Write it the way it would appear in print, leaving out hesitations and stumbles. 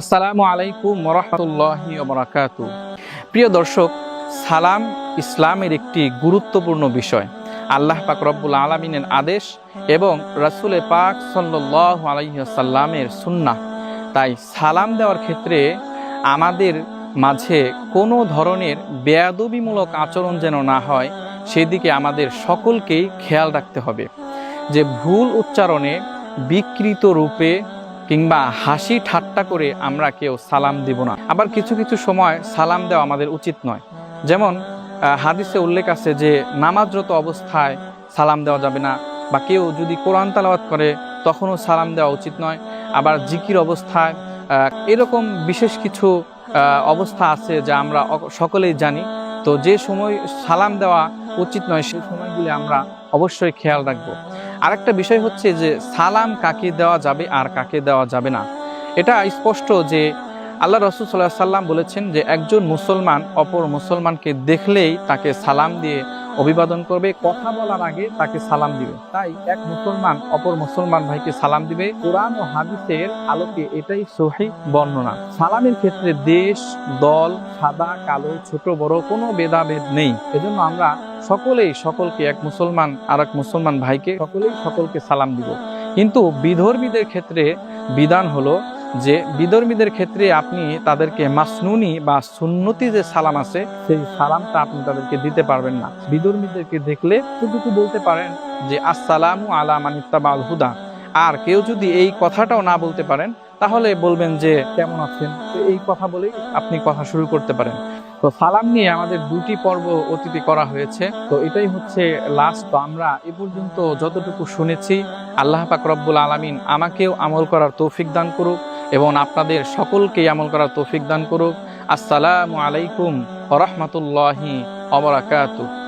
আসসালামু আলাইকুম ওয়া রাহমাতুল্লাহি ওয়া বারাকাতুহু। প্রিয় দর্শক, সালাম ইসলামের একটি গুরুত্বপূর্ণ বিষয়। আল্লাহ পাক রব্বুল আলামিনের আদেশ এবং রাসূল পাক সাল্লাল্লাহু আলাইহি ওয়াসাল্লামের সুন্নাহ। তাই সালাম দেওয়ার ক্ষেত্রে আমাদের মাঝে কোনো ধরনের বেয়াদবিমূলক আচরণ যেন না হয়, সেদিকে আমাদের সকলকেই খেয়াল রাখতে হবে। যে ভুল উচ্চারণে, বিকৃত রূপে কিংবা হাসি ঠাট্টা করে আমরা কেউ সালাম দিব না। আবার কিছু কিছু সময় সালাম দেওয়া আমাদের উচিত নয়। যেমন হাদিসে উল্লেখ আছে যে নামাজরত অবস্থায় সালাম দেওয়া যাবে না, বা কেউ যদি কোরআন তেলাওয়াত করে তখনও সালাম দেওয়া উচিত নয়। আবার জিকির অবস্থায় এরকম বিশেষ কিছু অবস্থা আছে যা আমরা সকলেই জানি। তো যে সময় সালাম দেওয়া উচিত নয় সেই সময়গুলি আমরা অবশ্যই খেয়াল রাখবো। আরেকটা বিষয় হচ্ছে যে সালাম কাকে দেওয়া যাবে আর কাকে দেওয়া যাবে না, এটা স্পষ্ট যে আল্লাহ রাসূল সাল্লাল্লাহু আলাইহি ওয়াসাল্লাম বলেছেন যে একজন মুসলমান অপর মুসলমানকে দেখলেই তাকে সালাম দিয়ে অভিবাদন করবে, কথা বলার আগে তাকে সালাম দিবে। তাই এক মুসলমান অপর মুসলমান ভাইকে সালাম দিবে। কোরআন ও হাদিসের আলোকে এটাই সহিহ বর্ণনা। সালামের ক্ষেত্রে দেশ, দল, সাদা কালো, ছোট বড় কোনো ভেদাভেদ নেই। এজন্য আমরা সকলেই সকলকে, এক মুসলমান আর এক মুসলমান ভাইকে সকলেই সকলকে সালাম দিব। কিন্তু বিধর্মীদের ক্ষেত্রে বিধান হলো যে বিধর্মীদের ক্ষেত্রে আপনি তাদেরকে মাসনুনি বা সুন্নতি যে সালাম আছে সেই সালামটা আপনি তাদেরকে দিতে পারবেন না। বিধর্মীদেরকে দেখলে শুধু বলতে পারেন যে আসসালামু আলা মান ইত্তাবাল হুদা। আর কেউ যদি এই কথাটাও না বলতে পারেন তাহলে বলবেন যে কেমন আছেন, তো এই কথা বলেই আপনি কথা শুরু করতে পারেন। তো সালাম নিয়ে আমাদের দুটি পর্ব অতীতে করা হয়েছে, তো এটাই হচ্ছে লাস্ট। তো আমরা এ পর্যন্ত যতটুকু শুনেছি, আল্লাহ পাক রব্বুল আলামিন আমাকেও আমল করার তৌফিক দান করুক এবং আপনাদের সকলকেই আমল করার তৌফিক দান করুক। আসসালামু আলাইকুম ওয়া রাহমাতুল্লাহি ওয়া বারাকাতুহু।